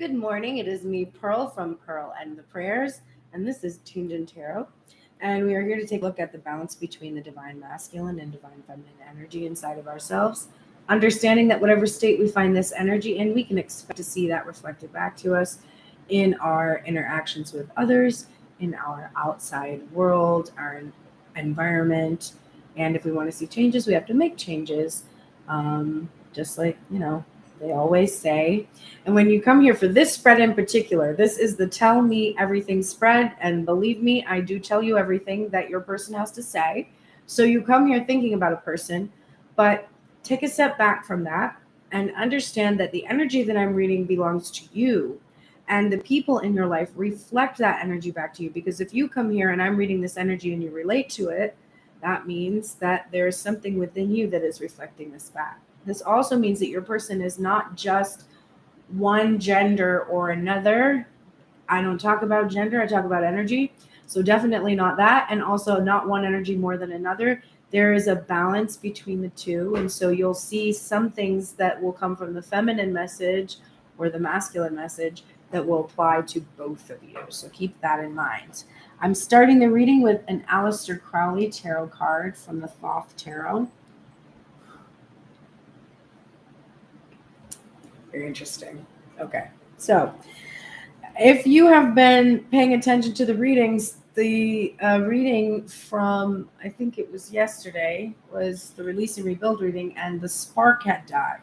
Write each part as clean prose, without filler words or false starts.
Good morning. It is me, Pearl from Pearl and the Prayers, and this is Tuned in Tarot. And we are here to take a look at the balance between the divine masculine and divine feminine energy inside of ourselves. Understanding that whatever state we find this energy in, we can expect to see that reflected back to us in our interactions with others, in our outside world, our environment. And if we want to see changes, we have to make changes. Just like, they always say. And when you come here for this spread in particular, this is the Tell Me Everything spread. And believe me, I do tell you everything that your person has to say. So you come here thinking about a person, but take a step back from that and understand that the energy that I'm reading belongs to you. And the people in your life reflect that energy back to you. Because if you come here and I'm reading this energy and you relate to it, that means that there's something within you that is reflecting this back. This also means that your person is not just one gender or another. I don't talk about gender, I talk about energy. So definitely not that. And also not one energy more than another. There is a balance between the two. And so you'll see some things that will come from the feminine message or the masculine message that will apply to both of you. So keep that in mind. I'm starting the reading with an Aleister Crowley tarot card from the Thoth Tarot. Very interesting. Okay. So if you have been paying attention to the readings, the reading from, I think it was yesterday, was the Release and Rebuild reading, and the spark had died.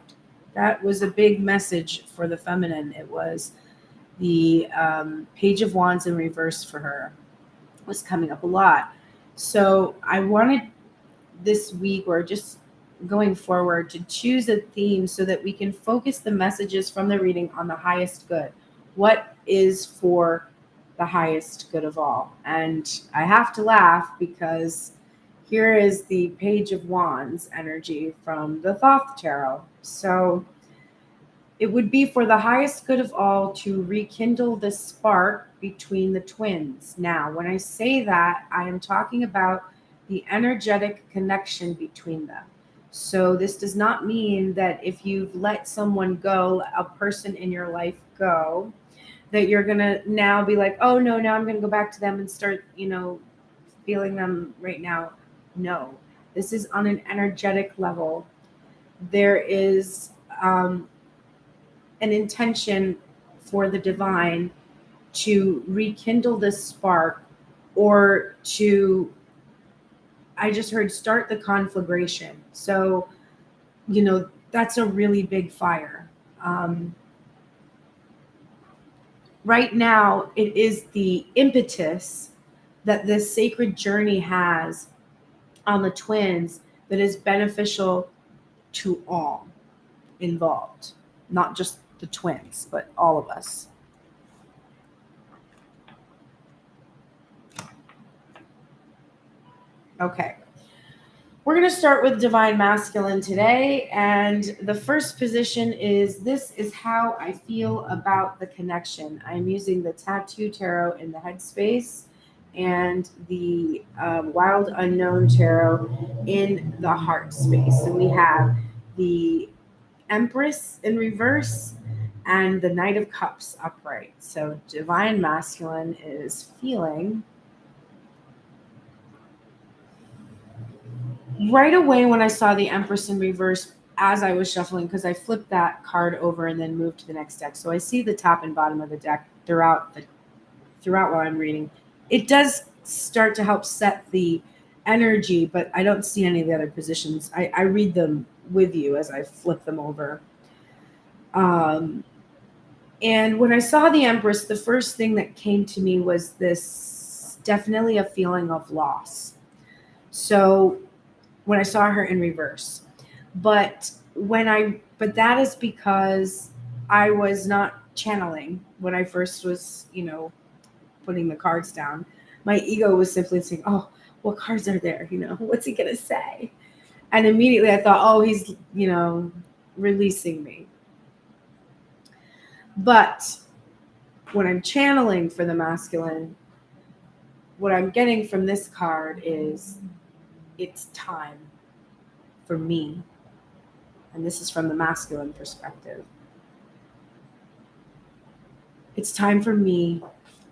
That was a big message for the feminine. It was the Page of Wands in reverse for her. It was coming up a lot. So I wanted this week, or just going forward, to choose a theme so that we can focus the messages from the reading on the highest good. What is for the highest good of all? And I have to laugh because here is the Page of Wands energy from the Thoth Tarot. So it would be for the highest good of all to rekindle the spark between the twins. Now, when I say that, I am talking about the energetic connection between them. So this does not mean that if you've let someone go, a person in your life go, that you're going to now be like, oh, no, now I'm going to go back to them and start, feeling them right now. No, this is on an energetic level. There is an intention for the divine to rekindle this spark, or to, I just heard, start the conflagration. So, that's a really big fire. Right now, it is the impetus that this sacred journey has on the twins that is beneficial to all involved, not just the twins, but all of us. Okay. We're going to start with Divine Masculine today. And the first position is, this is how I feel about the connection. I'm using the Tattoo Tarot in the headspace and the Wild Unknown Tarot in the heart space. So we have the Empress in reverse and the Knight of Cups upright. So Divine Masculine is feeling. Right away when I saw the Empress in reverse, as I was shuffling, because I flipped that card over and then moved to the next deck. So I see the top and bottom of the deck throughout while I'm reading. It does start to help set the energy, but I don't see any of the other positions. I read them with you as I flip them over. And when I saw the Empress, the first thing that came to me was this, definitely a feeling of loss. So when I saw her in reverse, but that is because I was not channeling when I first was, putting the cards down. My ego was simply saying, oh, what cards are there? What's he going to say? And immediately I thought, oh, he's, releasing me. But when I'm channeling for the masculine, what I'm getting from this card is, it's time for me. And this is from the masculine perspective. It's time for me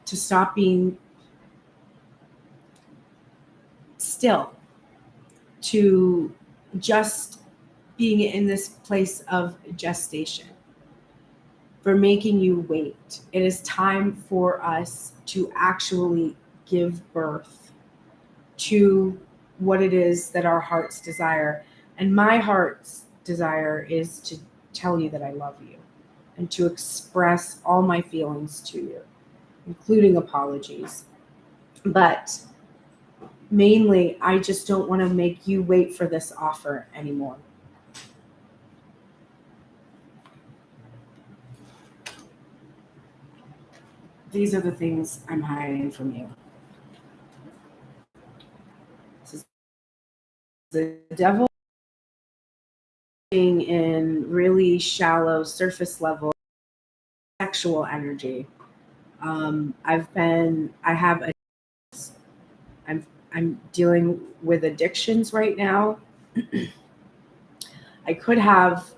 to stop being still, to just being in this place of gestation, for making you wait. It is time for us to actually give birth to what it is that our hearts desire. And my heart's desire is to tell you that I love you and to express all my feelings to you, including apologies. But mainly, I just don't want to make you wait for this offer anymore. These are the things I'm hiding from you. This is the devil being in really shallow, surface level sexual energy. I have I'm dealing with addictions right now. I could have,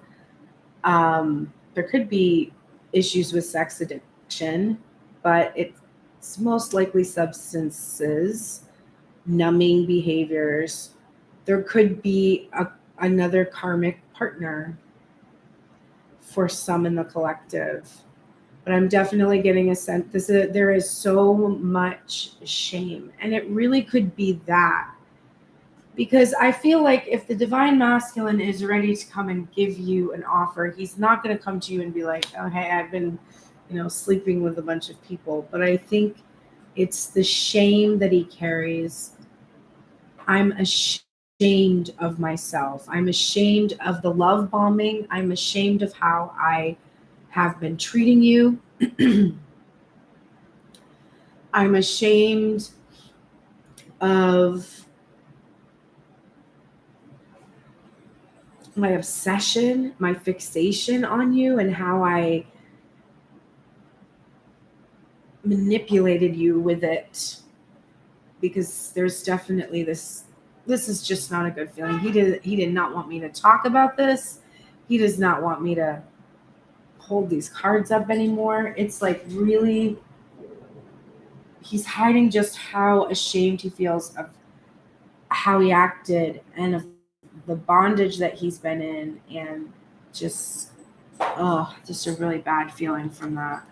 there could be issues with sex addiction, but it's most likely substances, numbing behaviors. There could be another karmic partner for some in the collective. But I'm definitely getting a sense there is so much shame, and it really could be that, because I feel like if the divine masculine is ready to come and give you an offer, he's not going to come to you and be like, "Oh, hey, I've been, sleeping with a bunch of people." But I think it's the shame that he carries. I'm ashamed of myself. I'm ashamed of the love bombing. I'm ashamed of how I have been treating you. I'm ashamed of my obsession, my fixation on you, and how I manipulated you with it. Because there's definitely this is just not a good feeling. He did not want me to talk about this. He does not want me to hold these cards up anymore. It's like really, he's hiding just how ashamed he feels of how he acted and of the bondage that he's been in, and just a really bad feeling from that.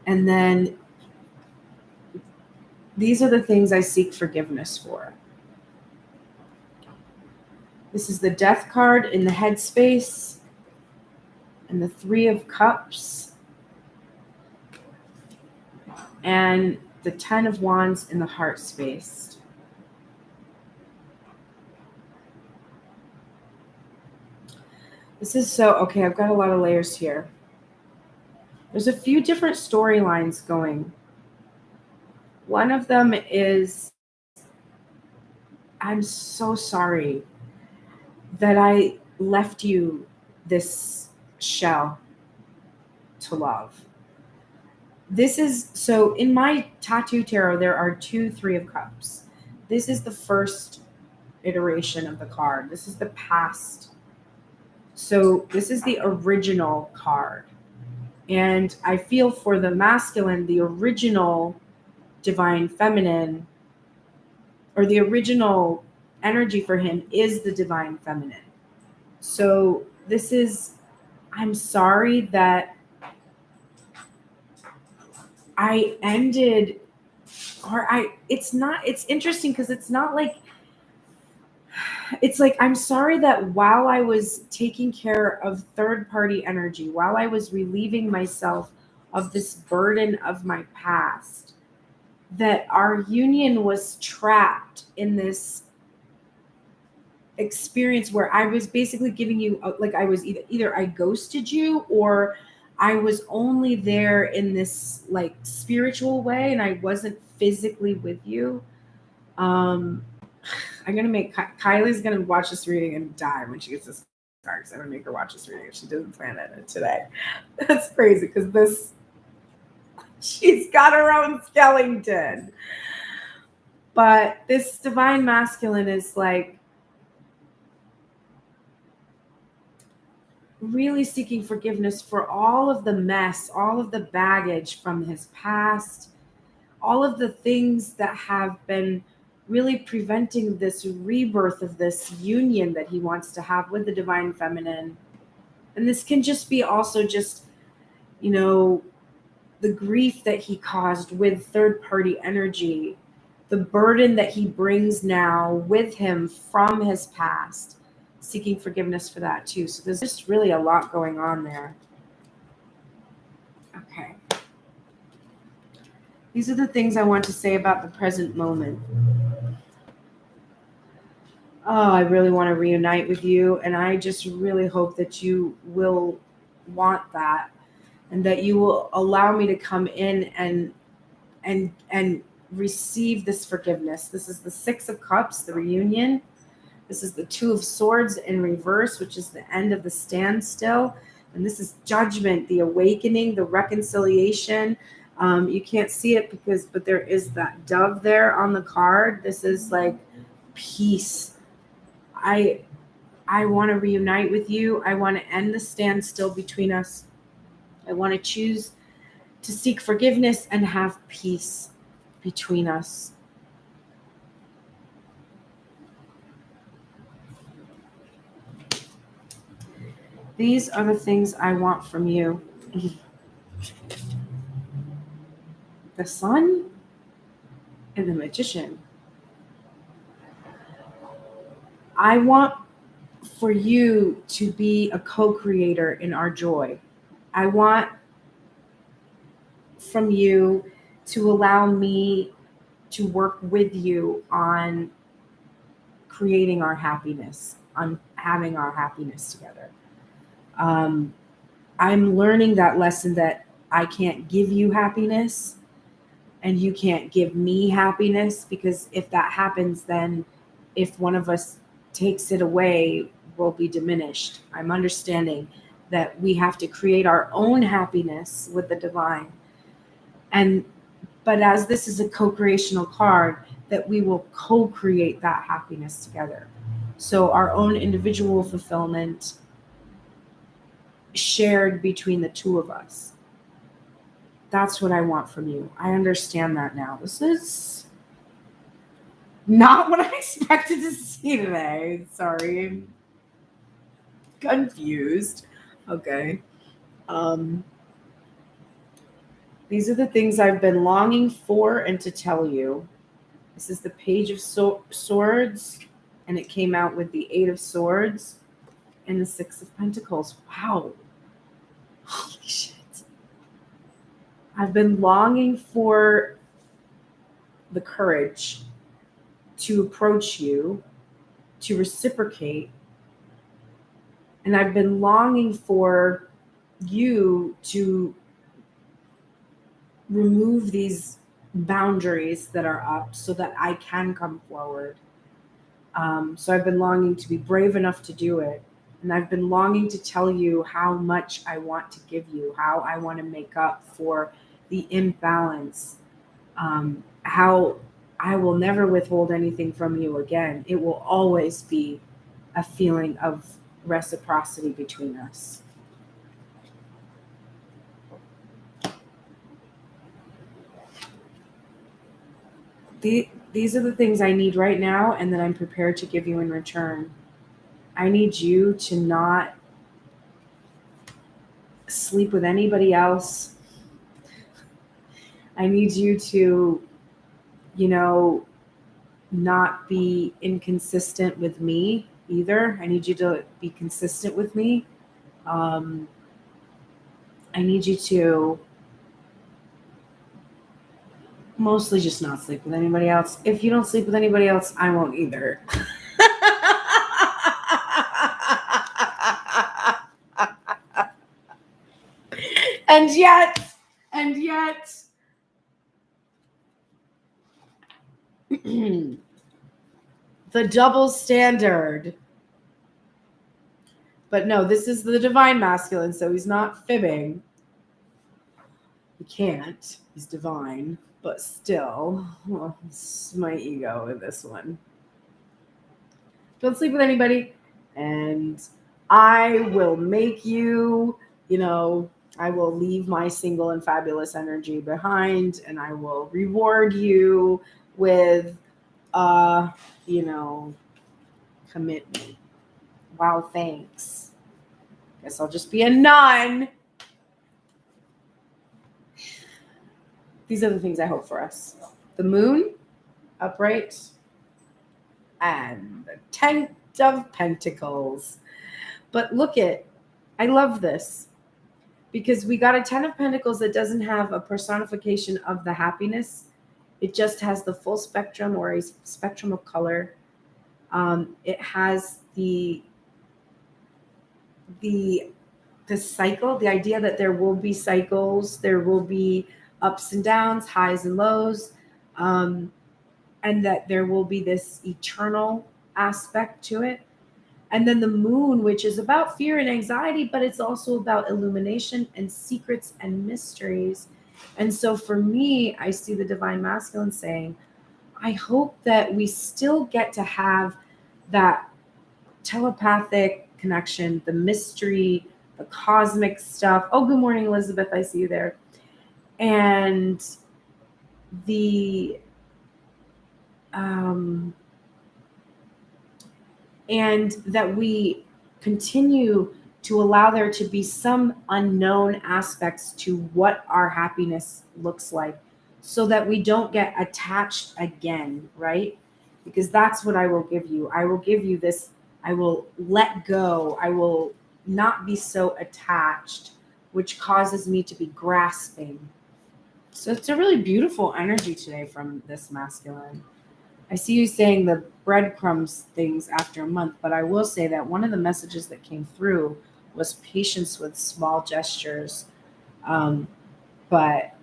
And then these are the things I seek forgiveness for. This is the Death card in the headspace, and the Three of Cups, and the Ten of Wands in the heart space. This is so, okay, I've got a lot of layers here. There's a few different storylines going. One of them is, I'm so sorry that I left you this shell to love. This is, so in my tattoo tarot, there are 2 Three of Cups. This is the first iteration of the card. This is the past. So this is the original card. And I feel for the masculine, the original divine feminine, or the original energy for him is the divine feminine. So this is, I'm sorry that I ended, it's interesting because it's not like, it's like, I'm sorry that while I was taking care of third party energy, while I was relieving myself of this burden of my past, that our union was trapped in this experience where I was basically giving you, like, I was either I ghosted you, or I was only there in this like spiritual way and I wasn't physically with you. I'm gonna make Kylie's gonna watch this reading and die when she gets this card, because I'm gonna make her watch this reading if she doesn't plan it today. That's crazy because she's got her own skeleton. But this divine masculine is like, really seeking forgiveness for all of the mess, all of the baggage from his past, all of the things that have been really preventing this rebirth of this union that he wants to have with the divine feminine. And this can just be also just, you know, the grief that he caused with third party energy, the burden that he brings now with him from his past, seeking forgiveness for that too. So there's just really a lot going on there. Okay. These are the things I want to say about the present moment. Oh, I really want to reunite with you, and I just really hope that you will want that, and that you will allow me to come in and receive this forgiveness. This is the Six of Cups, the reunion. This is the Two of Swords in reverse, which is the end of the standstill. And this is judgment, the awakening, the reconciliation. You can't see it but there is that dove there on the card. This is like peace. I want to reunite with you. I want to end the standstill between us. I want to choose to seek forgiveness and have peace between us. These are the things I want from you. The Sun and the Magician. I want for you to be a co-creator in our joy. I want from you to allow me to work with you on creating our happiness, on having our happiness together. I'm learning that lesson that I can't give you happiness and you can't give me happiness, because if that happens, then if one of us takes it away, we'll be diminished. I'm understanding that we have to create our own happiness with the divine. But as this is a co-creational card, that we will co-create that happiness together. So our own individual fulfillment shared between the two of us. That's what I want from you. I understand that now. This is not what I expected to see today. Sorry. I'm confused. Okay. These are the things I've been longing for and to tell you. This is the Page of Swords, and it came out with the Eight of Swords and the Six of Pentacles. Wow. Holy shit. I've been longing for the courage to approach you, to reciprocate. And I've been longing for you to remove these boundaries that are up so that I can come forward. So I've been longing to be brave enough to do it. And I've been longing to tell you how much I want to give you, how I want to make up for the imbalance, how I will never withhold anything from you again. It will always be a feeling of reciprocity between us. These are the things I need right now and that I'm prepared to give you in return. I need you to not sleep with anybody else. I need you to, not be inconsistent with me either. I need you to be consistent with me. I need you to mostly just not sleep with anybody else. If you don't sleep with anybody else, I won't either. And yet, the double standard. But no, this is the divine masculine, so he's not fibbing. He can't. He's divine. But still, it's my ego in this one. Don't sleep with anybody. And I will make you, I will leave my single and fabulous energy behind, and I will reward you with, uh, you know, commitment. Wow, thanks. Guess I'll just be a nun. These are the things I hope for us. The moon, upright, and the 10 of Pentacles. But I love this because we got a 10 of Pentacles that doesn't have a personification of the happiness. It just has the full spectrum or a spectrum of color. It has the cycle, the idea that there will be cycles, there will be ups and downs, highs and lows, and that there will be this eternal aspect to it. And then the moon, which is about fear and anxiety, but it's also about illumination and secrets and mysteries. And so for me, I see the divine masculine saying, I hope that we still get to have that telepathic connection, the mystery, the cosmic stuff. Oh, good morning, Elizabeth. I see you there. And and that we continue to allow there to be some unknown aspects to what our happiness looks like, so that we don't get attached again, right? Because that's what I will give you. I will give you this. I will let go. I will not be so attached, which causes me to be grasping. So it's a really beautiful energy today from this masculine. I see you saying the breadcrumbs things after a month, but I will say that one of the messages that came through was patience with small gestures, but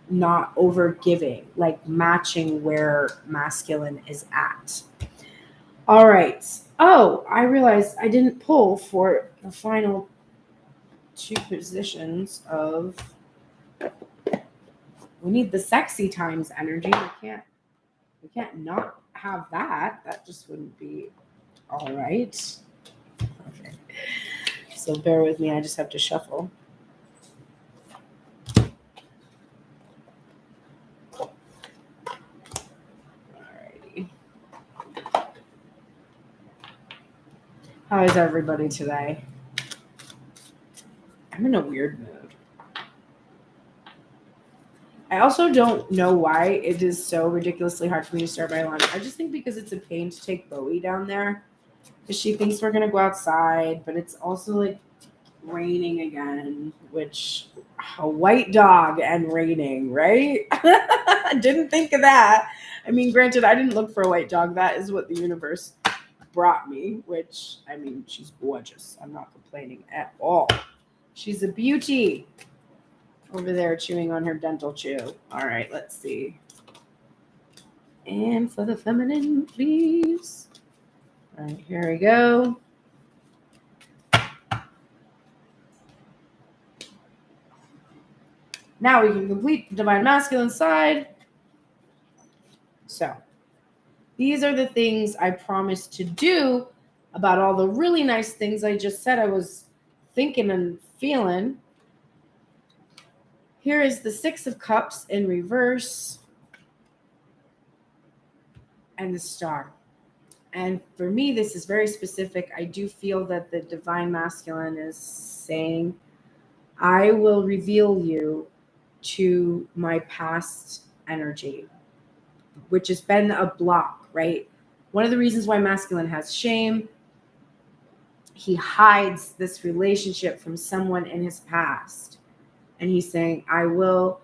not over giving, like matching where masculine is at. All right. Oh, I realized I didn't pull for the final two positions of. We need the sexy times energy. We can't not have that. That just wouldn't be all right. Okay. So bear with me. I just have to shuffle. Alrighty. How is everybody today? I'm in a weird mood. I also don't know why it is so ridiculously hard for me to start my lunch. I just think because it's a pain to take Bowie down there. Because she thinks we're going to go outside, but it's also like raining again, which a white dog and raining, right? Didn't think of that. I mean, granted, I didn't look for a white dog. That is what the universe brought me, which, I mean, she's gorgeous. I'm not complaining at all. She's a beauty. Over there chewing on her dental chew. All right, let's see. And for the feminine, please. All right, here we go. Now we can complete the divine masculine side. So these are the things I promised to do about all the really nice things I just said I was thinking and feeling. Here is the 6 of Cups in reverse and the Star. And for me, this is very specific. I do feel that the divine masculine is saying, I will reveal you to my past energy, which has been a block, right? One of the reasons why masculine has shame, he hides this relationship from someone in his past. And he's saying, I will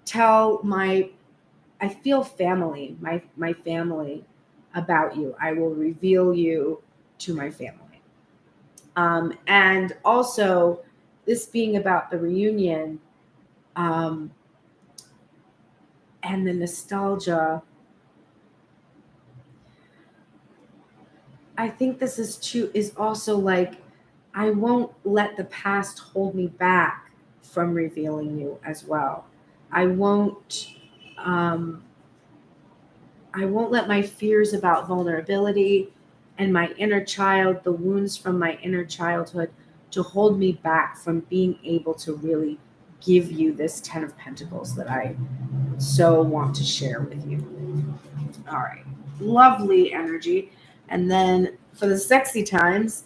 tell I feel family, my family about you. I will reveal you to my family. And also this being about the reunion, and the nostalgia. I think this is also like, I won't let the past hold me back from revealing you as well. I won't let my fears about vulnerability and my inner child, the wounds from my inner childhood, to hold me back from being able to really give you this 10 of Pentacles that I so want to share with you. All right. Lovely energy. And then for the sexy times,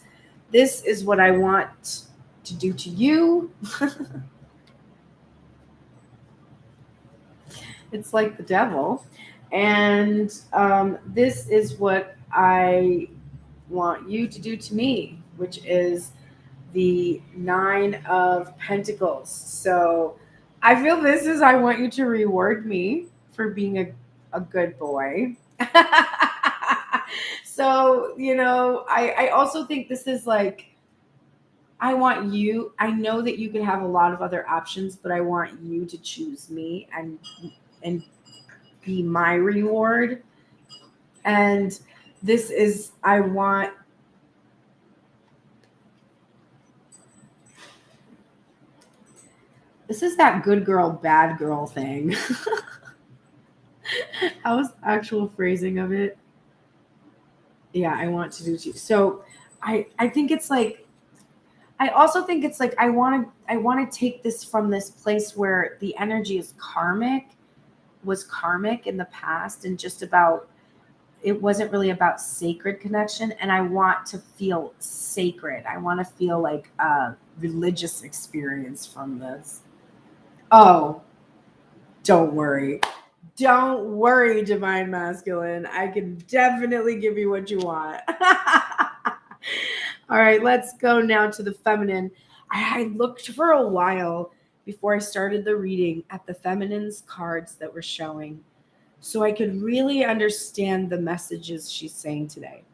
this is what I want to do to you. It's like the devil. And this is what I want you to do to me, which is the 9 of Pentacles. So I feel this is, I want you to reward me for being a good boy. So, I also think this is like, I want you, I know that you could have a lot of other options, but I want you to choose me and be my reward. And this is, this is that good girl, bad girl thing. How's the actual phrasing of it? Yeah, I want to do too. So I think it's like, I also think it's like, I want to take this from this place where the energy is was karmic in the past, and just about, it wasn't really about sacred connection. And I want to feel sacred. I want to feel like a religious experience from this. Oh, don't worry. Don't worry, Divine Masculine. I can definitely give you what you want. All right, let's go now to the feminine. I looked for a while before I started the reading at the feminine's cards that were showing, so I could really understand the messages she's saying today.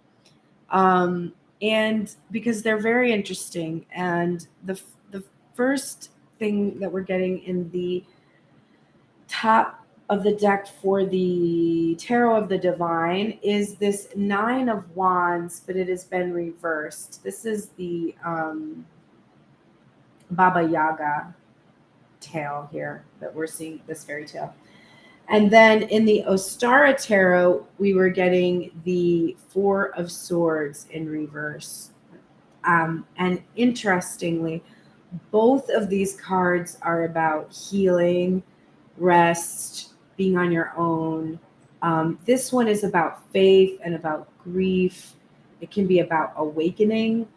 And because they're very interesting. And the first thing that we're getting in the top of the deck for the Tarot of the Divine is this 9 of Wands, but it has been reversed. This is the Baba Yaga tale here that we're seeing, this fairy tale. And then in the Ostara Tarot, we were getting the 4 of Swords in reverse. And interestingly, both of these cards are about healing, rest, being on your own. This one is about faith and about grief. It can be about awakening.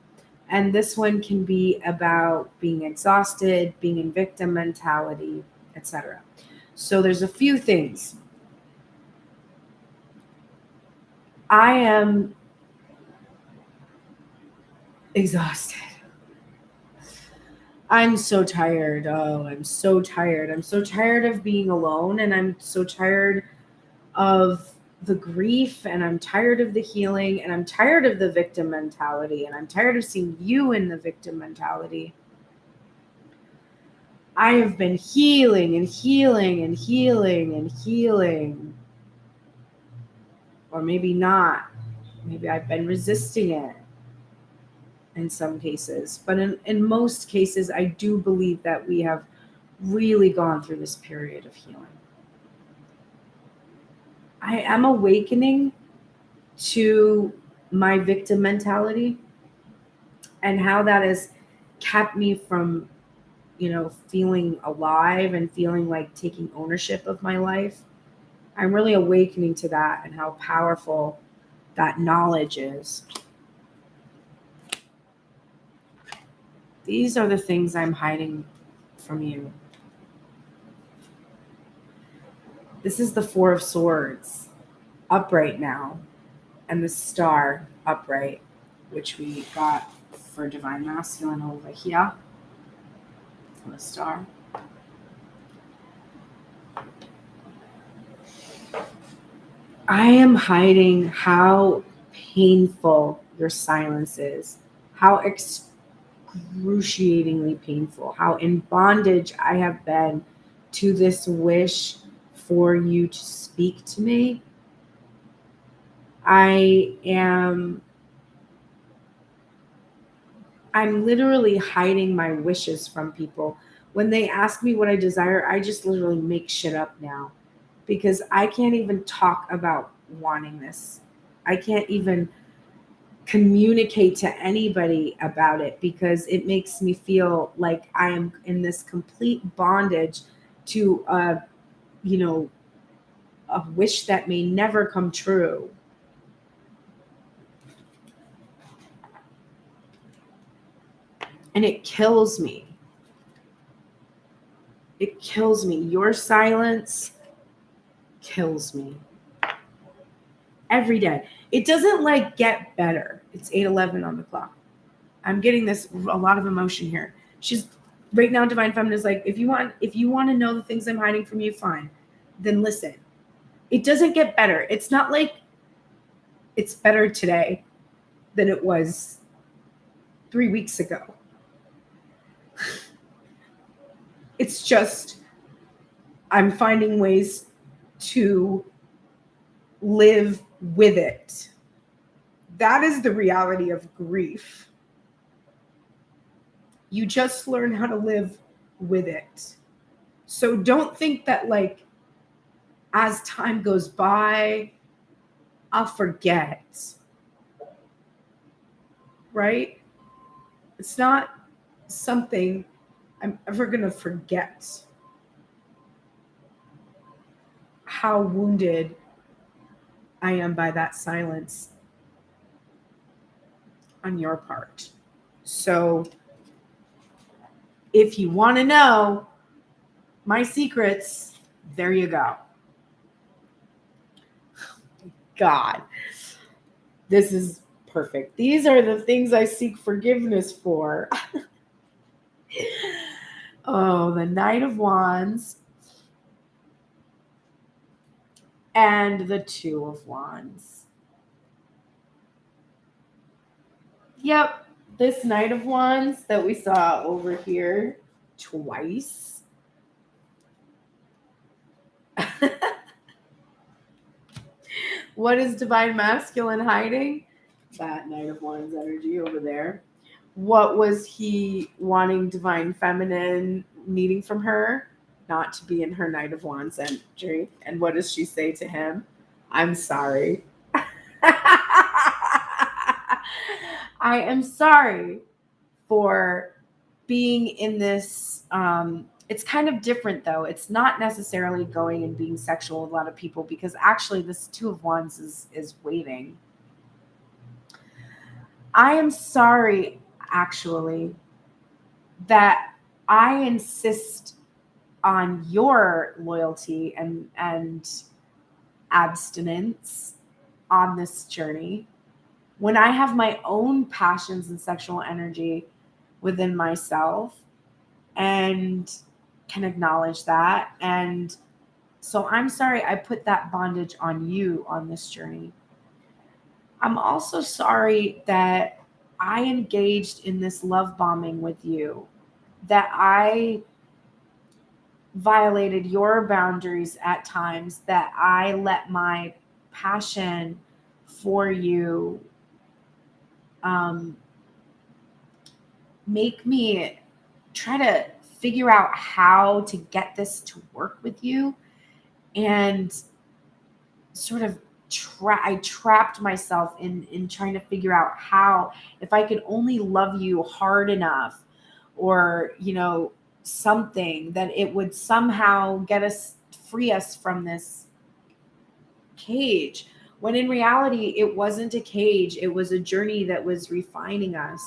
And this one can be about being exhausted, being in victim mentality, etc. So there's a few things. I am exhausted. I'm so tired. Oh, I'm so tired. I'm so tired of being alone, and I'm so tired of the grief, and I'm tired of the healing, and I'm tired of the victim mentality, and I'm tired of seeing you in the victim mentality. I have been healing and healing and healing and healing. Or maybe not. Maybe I've been resisting it in some cases. But in most cases, I do believe that we have really gone through this period of healing. I am awakening to my victim mentality and how that has kept me from, feeling alive and feeling like taking ownership of my life. I'm really awakening to that and how powerful that knowledge is. These are the things I'm hiding from you. This is the 4 of Swords upright now, and the Star upright, which we got for Divine Masculine over here. The Star. I am hiding how painful your silence is, how excruciatingly painful, how in bondage I have been to this wish for you to speak to me. I'm literally hiding my wishes from people. When they ask me what I desire, I just literally make shit up now, because I can't even talk about wanting this. I can't even communicate to anybody about it because it makes me feel like I am in this complete bondage to a wish that may never come true. And it kills me. It kills me. Your silence kills me. Every day. It doesn't get better. It's 8:11 on the clock. I'm getting a lot of emotion here. She's right now, Divine Feminine is like, if you want to know the things I'm hiding from you, fine. Then listen. It doesn't get better. It's not like it's better today than it was 3 weeks ago. It's just I'm finding ways to live with it. That is the reality of grief. You just learn how to live with it. So don't think that as time goes by, I'll forget. Right? It's not something I'm ever going to forget. How wounded I am by that silence on your part. So if you want to know my secrets, there you go. God, this is perfect. These are the things I seek forgiveness for. Oh, the Knight of Wands and the Two of Wands. Yep, this Knight of Wands that we saw over here twice. What is Divine Masculine hiding? That Knight of Wands energy over there. What was he wanting Divine Feminine needing from her? Not to be in her Knight of Wands energy. And what does she say to him? I'm sorry. I am sorry for being in this. It's kind of different, though. It's not necessarily going and being sexual with a lot of people because actually this Two of Wands is waiting. I am sorry, actually, that I insist on your loyalty and abstinence on this journey when I have my own passions and sexual energy within myself and can acknowledge that. And so I'm sorry I put that bondage on you on this journey. I'm also sorry that I engaged in this love bombing with you, that I violated your boundaries at times, that I let my passion for you make me try to figure out how to get this to work with you, and sort of I trapped myself in trying to figure out how, if I could only love you hard enough or something, that it would somehow free us from this cage, when in reality it wasn't a cage. It was a journey that was refining us.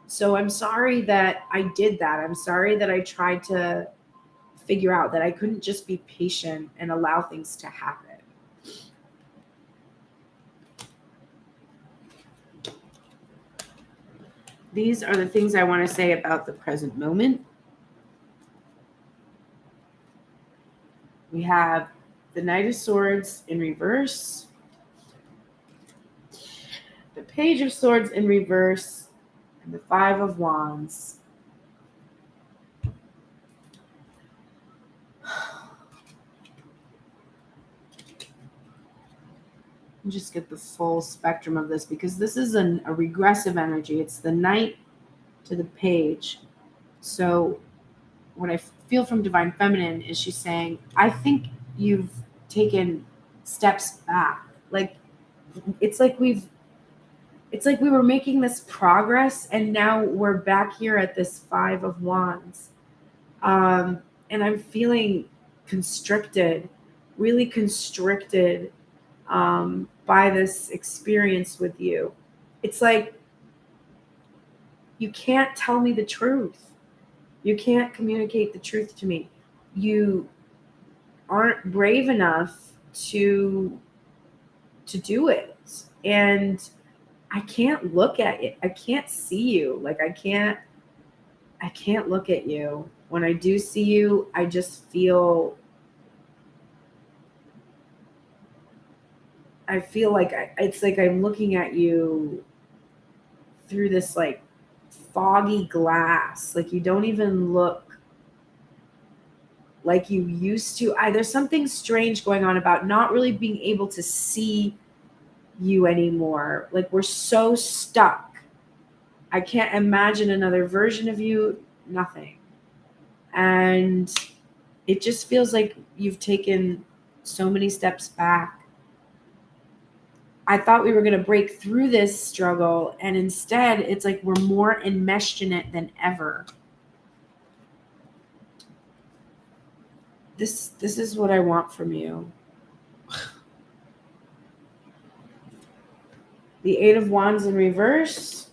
So I'm sorry that I did that. I'm sorry that I tried to figure out that I couldn't just be patient and allow things to happen. These are the things I want to say about the present moment. We have the Knight of Swords in reverse, the Page of Swords in reverse, and the Five of Wands. Just get the full spectrum of this because this is a regressive energy. It's the Knight to the Page. So what I feel from Divine Feminine is she's saying, I think you've taken steps back. Like, it's like we've It's like we were making this progress, and now we're back here at this 5 of Wands. And I'm feeling constricted, really constricted by this experience with you. It's like you can't tell me the truth. You can't communicate the truth to me. You aren't brave enough to do it. And I can't look at it. I can't see you. Like I can't look at you. When I do see you, I just feel like it's like I'm looking at you through this like foggy glass. Like you don't even look like you used to. There's something strange going on about not really being able to see you anymore. Like we're so stuck. I can't imagine another version of you, nothing. And it just feels like you've taken so many steps back. I thought we were going to break through this struggle, and instead it's like we're more enmeshed in it than ever. This is what I want from you. The 8 of Wands in reverse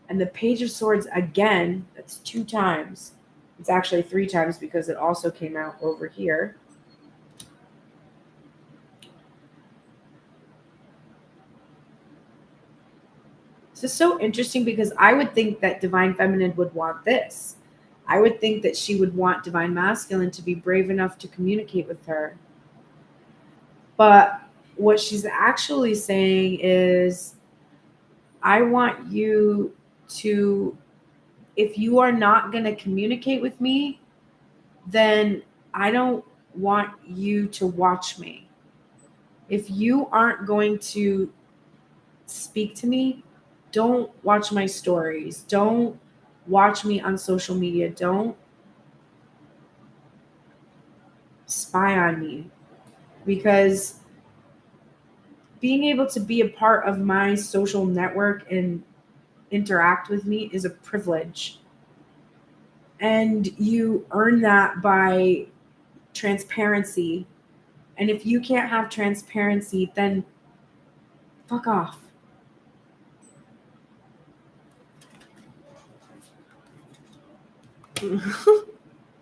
and the Page of Swords again. That's 2 times. It's actually 3 times because it also came out over here. This is so interesting because I would think that Divine Feminine would want this. I would think that she would want Divine Masculine to be brave enough to communicate with her. But what she's actually saying is, I want you to, if you are not going to communicate with me, then I don't want you to watch me. If you aren't going to speak to me, don't watch my stories. Don't watch me on social media. Don't spy on me. Because being able to be a part of my social network and interact with me is a privilege. And you earn that by transparency. And if you can't have transparency, then fuck off.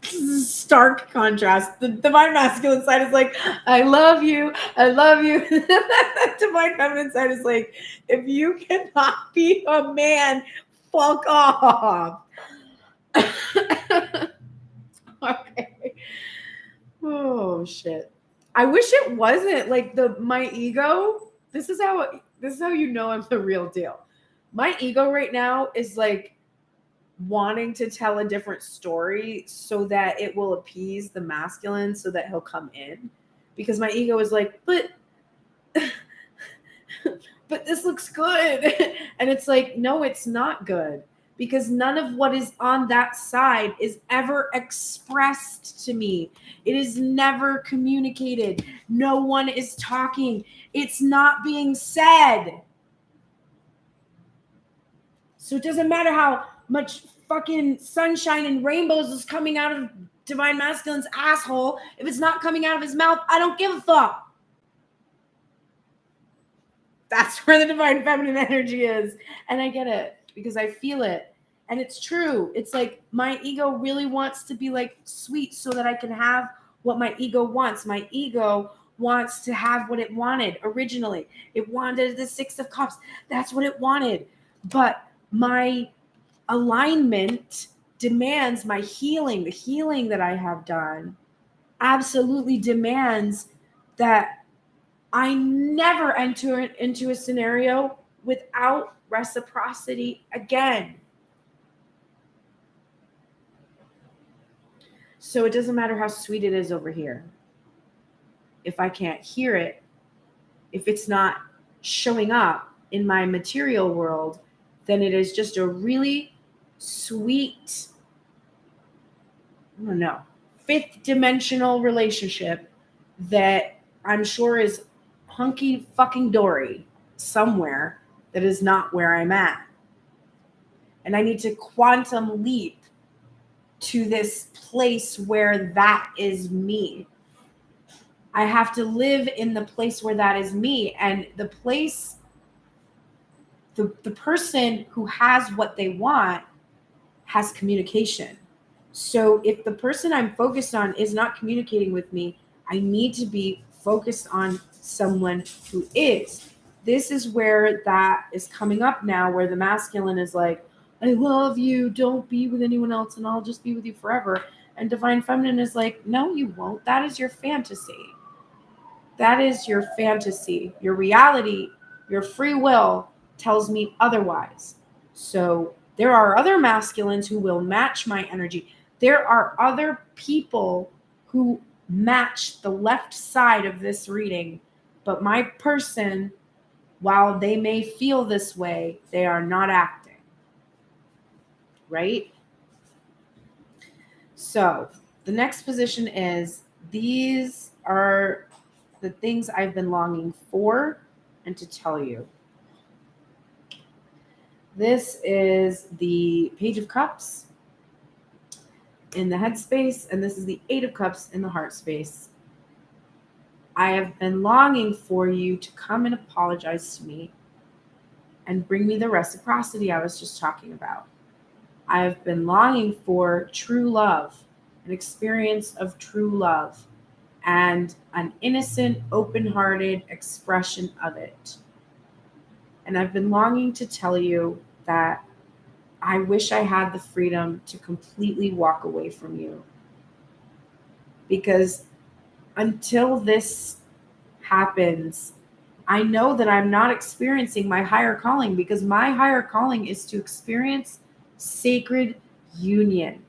Stark contrast. The Divine Masculine side is like, I love you. I love you. The Divine Feminine side is like, if you cannot be a man, fuck off. Okay. Oh shit. I wish it wasn't like my ego. This is how you know I'm the real deal. My ego right now is like wanting to tell a different story so that it will appease the masculine so that he'll come in, because my ego is like, but this looks good. And it's like, no, it's not good, because none of what is on that side is ever expressed to me. It is never communicated. No one is talking. It's not being said. So it doesn't matter how much fucking sunshine and rainbows is coming out of Divine Masculine's asshole. If it's not coming out of his mouth, I don't give a fuck. That's where the Divine Feminine energy is. And I get it because I feel it. And it's true. It's like my ego really wants to be like sweet so that I can have what my ego wants. My ego wants to have what it wanted originally. It wanted the 6 of Cups. That's what it wanted. But my alignment demands my healing. The healing that I have done absolutely demands that I never enter into a scenario without reciprocity again. So it doesn't matter how sweet it is over here. If I can't hear it, if it's not showing up in my material world, then it is just a really sweet, I don't know, 5th dimensional relationship that I'm sure is hunky fucking dory somewhere, that is not where I'm at. And I need to quantum leap to this place where that is me. I have to live in the place where that is me. And the place, the person who has what they want has communication. So if the person I'm focused on is not communicating with me, I need to be focused on someone who is. This is where that is coming up now, where the masculine is like, I love you, don't be with anyone else, and I'll just be with you forever. And divine feminine is like, no, you won't. That is your fantasy. That is your fantasy. Your reality, your free will tells me otherwise. So there are other masculines who will match my energy. There are other people who match the left side of this reading, but my person, while they may feel this way, they are not acting. Right? So the next position is, these are the things I've been longing for and to tell you. This is the Page of Cups in the head space, and this is the Eight of Cups in the heart space. I have been longing for you to come and apologize to me and bring me the reciprocity I was just talking about. I have been longing for true love, an experience of true love, and an innocent, open-hearted expression of it. And I've been longing to tell you that I wish I had the freedom to completely walk away from you. Because until this happens, I know that I'm not experiencing my higher calling, because my higher calling is to experience sacred union.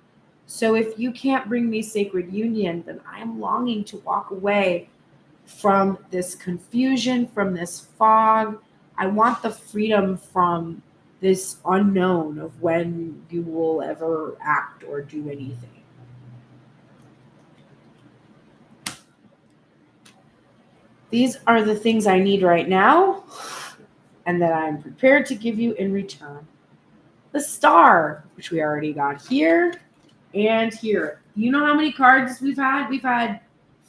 So if you can't bring me sacred union, then I'm longing to walk away from this confusion, from this fog. I want the freedom from this unknown of when you will ever act or do anything. These are the things I need right now, and that I'm prepared to give you in return. The Star, which we already got here and here. You know how many cards we've had? We've had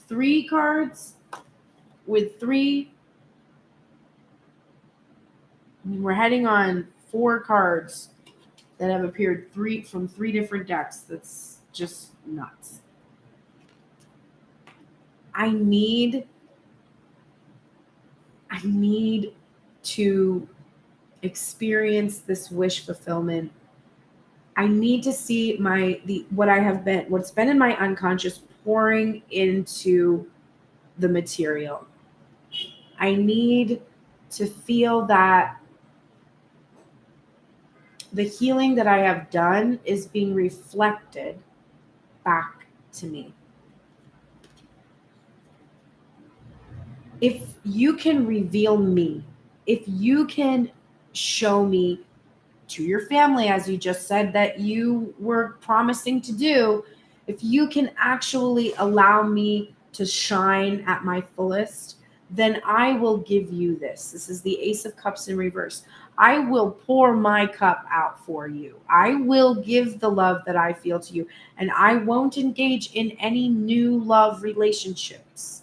3 cards with 3. We're heading on 4 cards that have appeared from 3 different decks. That's just nuts. I need to experience this wish fulfillment. I need to see what's been in my unconscious pouring into the material. I need to feel that the healing that I have done is being reflected back to me. If you can reveal me, if you can show me to your family, as you just said that you were promising to do, if you can actually allow me to shine at my fullest, then I will give you this. This is the Ace of Cups in reverse. I will pour my cup out for you. I will give the love that I feel to you, and I won't engage in any new love relationships.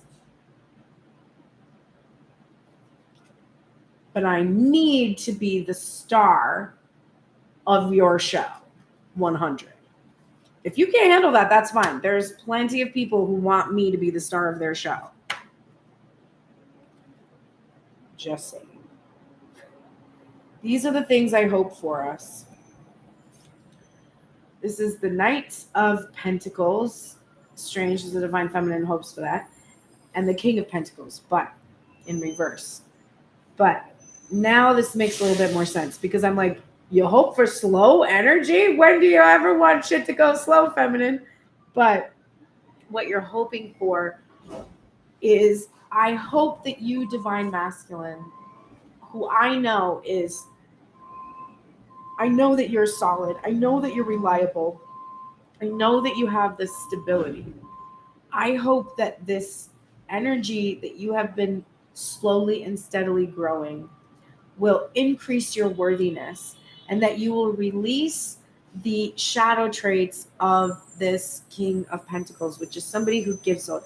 But I need to be the star of your show, 100. If you can't handle that, that's fine. There's plenty of people who want me to be the star of their show. Just saying. These are the things I hope for us. This is the Knight of Pentacles. Strange, as the Divine Feminine hopes for that. And the King of Pentacles, but in reverse. But now this makes a little bit more sense, because I'm like, you hope for slow energy? When do you ever want shit to go slow, feminine? But what you're hoping for is, I hope that you, divine masculine, who I know that you're solid. I know that you're reliable. I know that you have this stability. I hope that this energy that you have been slowly and steadily growing will increase your worthiness, and that you will release the shadow traits of this King of Pentacles, which is somebody who gives a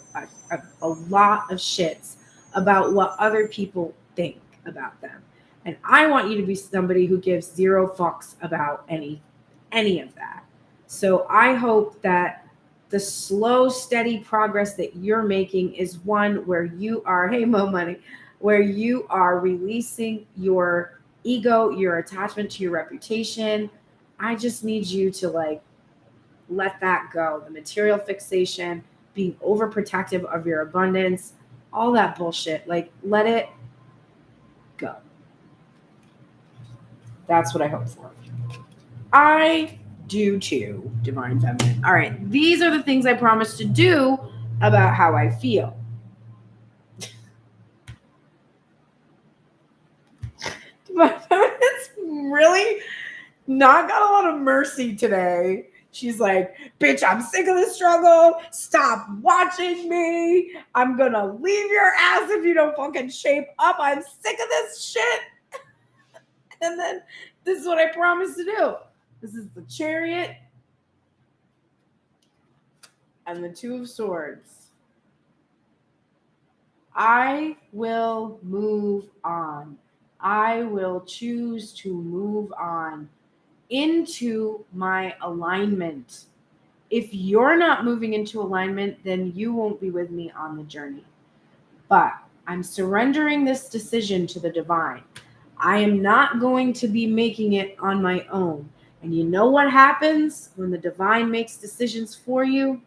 lot of shits about what other people think about them. And I want you to be somebody who gives zero fucks about any of that. So I hope that the slow, steady progress that you're making is one where you are, hey, Mo Money, where you are releasing your ego, your attachment to your reputation. I just need you to like let that go. The material fixation, being overprotective of your abundance, all that bullshit. Like, let it go. That's what I hope for. I do too, Divine Feminine. All right, these are the things I promised to do about how I feel. Divine Feminine's really not got a lot of mercy today. She's like, bitch, I'm sick of the struggle. Stop watching me. I'm gonna leave your ass if you don't fucking shape up. I'm sick of this shit. And then this is what I promised to do. This is the Chariot and the Two of Swords. I will move on. I will choose to move on into my alignment. If you're not moving into alignment, then you won't be with me on the journey. But I'm surrendering this decision to the divine. I am not going to be making it on my own. And you know what happens when the divine makes decisions for you?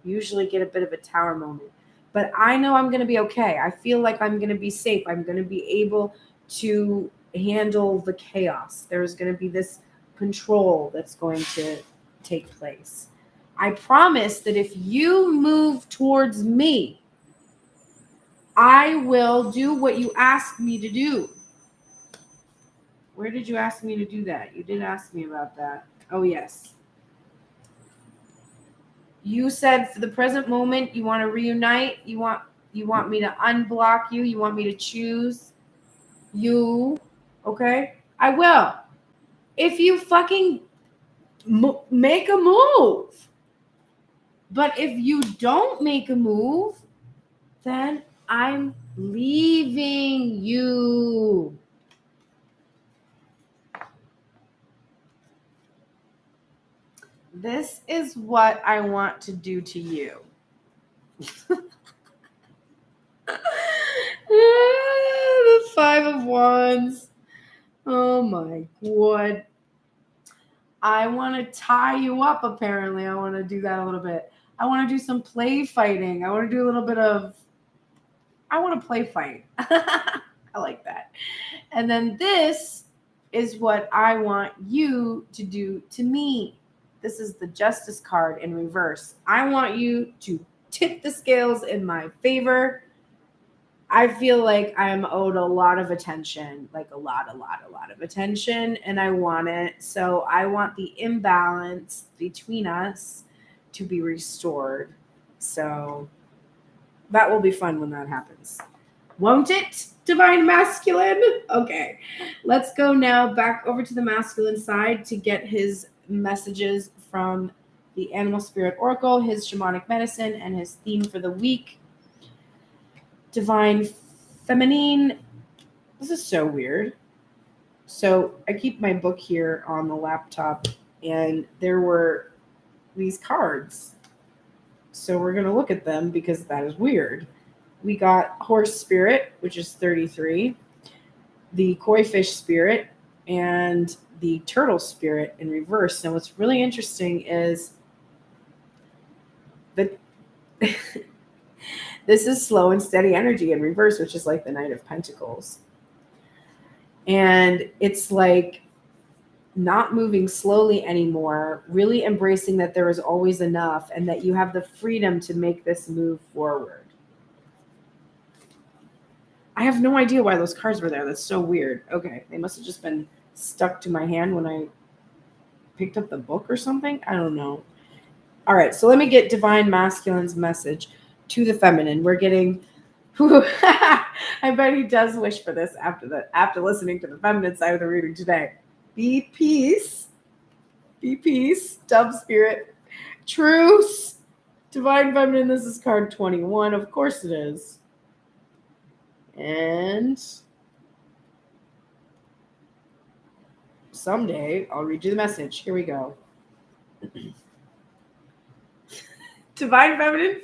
You usually get a bit of a tower moment. But I know I'm going to be okay. I feel like I'm going to be safe. I'm going to be able to handle the chaos. There's going to be this control that's going to take place. I promise that if you move towards me, I will do what you asked me to do. Where did you ask me to do that? You did ask me about that. Oh, yes. You said for the present moment you want to reunite. You want me to unblock you. You want me to choose you. Okay? I will. If you fucking make a move. But if you don't make a move, then I'm leaving you. This is what I want to do to you. The Five of Wands. Oh my God. I want to tie you up, apparently. I want to do that a little bit. I want to do some play fighting. I want to do a little bit of... I want to play fight. I like that. And then this is what I want you to do to me. This is the Justice card in reverse. I want you to tip the scales in my favor. I feel like I'm owed a lot of attention, like a lot of attention, and I want it. So I want the imbalance between us to be restored. So that will be fun when that happens. Won't it, Divine Masculine? Okay, let's go now back over to the masculine side to get his messages from the Animal Spirit Oracle, his shamanic medicine, and his theme for the week. Divine Feminine. This is so weird. So I keep my book here on the laptop, and there were these cards. So we're going to look at them because that is weird. We got Horse Spirit, which is 33, the Koi Fish Spirit, and the Turtle Spirit in reverse. Now what's really interesting is that this is slow and steady energy in reverse, which is like the Knight of Pentacles. And it's like not moving slowly anymore, really embracing that there is always enough and that you have the freedom to make this move forward. I have no idea why those cards were there. That's so weird. Okay, they must have just been stuck to my hand when I picked up the book or something. I don't know. All right, so let me get Divine Masculine's message to the feminine. We're getting I bet he does wish for this after listening to the feminine side of the reading today. Be peace. Be peace. Dove spirit. Truce. Divine feminine. This is card 21. Of course it is. And someday I'll read you the message. Here we go. Divine feminine.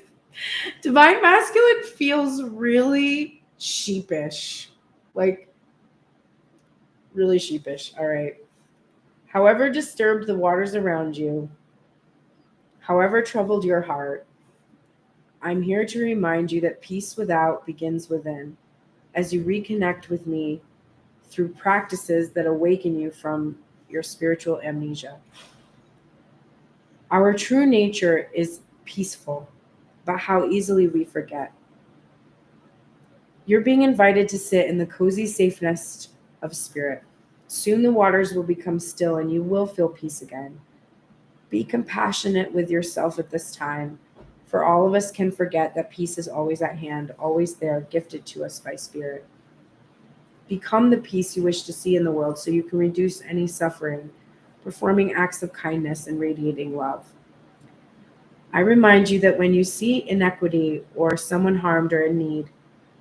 Divine masculine feels really sheepish. Like, really sheepish. All right. However disturbed the waters around you, however troubled your heart, I'm here to remind you that peace without begins within as you reconnect with me through practices that awaken you from your spiritual amnesia. Our true nature is peaceful, but how easily we forget. You're being invited to sit in the cozy safe nest of spirit. Soon the waters will become still and you will feel peace again. Be compassionate with yourself at this time, for all of us can forget that peace is always at hand, always there, gifted to us by spirit. Become the peace you wish to see in the world so you can reduce any suffering, performing acts of kindness and radiating love. I remind you that when you see inequity or someone harmed or in need,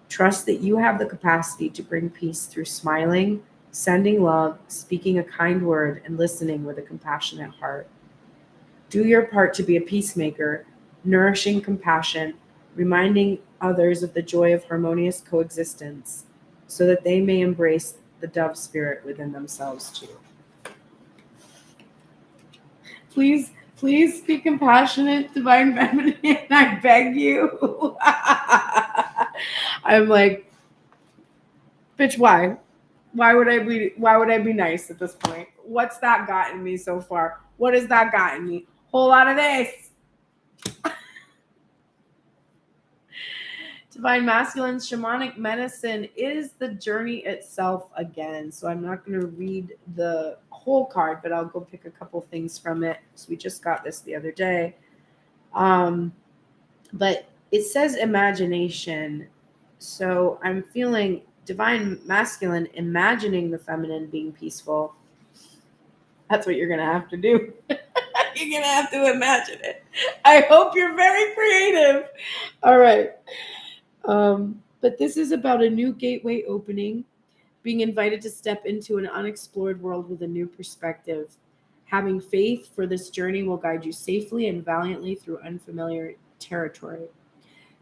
trust that you have the capacity to bring peace through smiling, sending love, speaking a kind word, and listening with a compassionate heart. Do your part to be a peacemaker, nourishing compassion, reminding others of the joy of harmonious coexistence, so that they may embrace the dove spirit within themselves too. Please be compassionate, divine feminine, I beg you. I'm like, bitch, why? Why would I be nice at this point? What's that gotten me so far? What has that gotten me? Whole lot of this. Divine masculine shamanic medicine is the journey itself again. So I'm not going to read the whole card, but I'll go pick a couple things from it. So we just got this the other day. But it says imagination. So I'm feeling divine masculine, imagining the feminine being peaceful. That's what you're going to have to do. You're going to have to imagine it. I hope you're very creative. All right. But this is about a new gateway opening, being invited to step into an unexplored world with a new perspective. Having faith for this journey will guide you safely and valiantly through unfamiliar territory.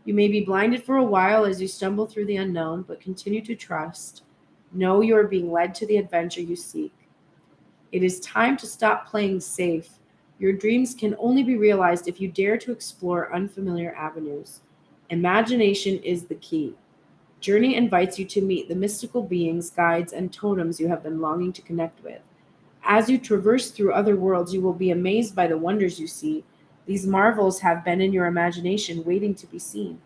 You may be blinded for a while as you stumble through the unknown, but continue to trust. Know you are being led to the adventure you seek. It is time to stop playing safe. Your dreams can only be realized if you dare to explore unfamiliar avenues. Imagination is the key. Journey invites you to meet the mystical beings, guides, and totems you have been longing to connect with. As you traverse through other worlds, you will be amazed by the wonders you see. These marvels have been in your imagination, waiting to be seen.